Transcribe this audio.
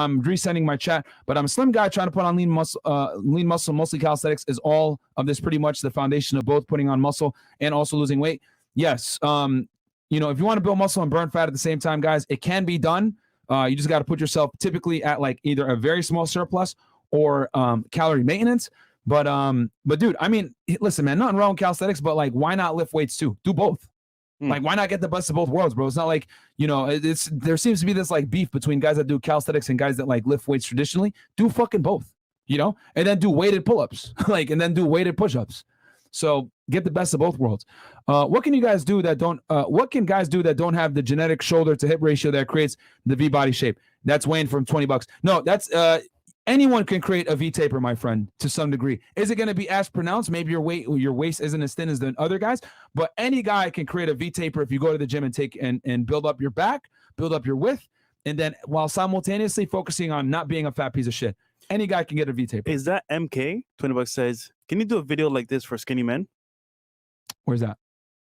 I'm resending my chat, but I'm a slim guy trying to put on lean muscle, mostly calisthenics. Is all of this pretty much the foundation of both putting on muscle and also losing weight? Yes. You know, if you want to build muscle and burn fat at the same time, guys, it can be done. You just got to put yourself typically at like either a very small surplus or calorie maintenance. But dude, I mean, listen, man, nothing wrong with calisthenics, but like, why not lift weights too? Do both. Like, why not get the best of both worlds, bro? It's not like, you know, there seems to be this like beef between guys that do calisthenics and guys that like lift weights traditionally. Do fucking both, you know, and then do weighted pull-ups, like, and then do weighted push-ups. So get the best of both worlds. What can you guys do that don't? What can guys do that don't have the genetic shoulder to hip ratio that creates the V body shape? That's Wayne from $20. No, that's anyone can create a V taper, my friend, to some degree. Is it going to be as pronounced? Maybe your waist isn't as thin as the other guys, but any guy can create a V taper if you go to the gym and take and build up your back, build up your width, and then while simultaneously focusing on not being a fat piece of shit. Any guy can get a V taper. Is that MK? $20 says, can you do a video like this for skinny men? Where's that?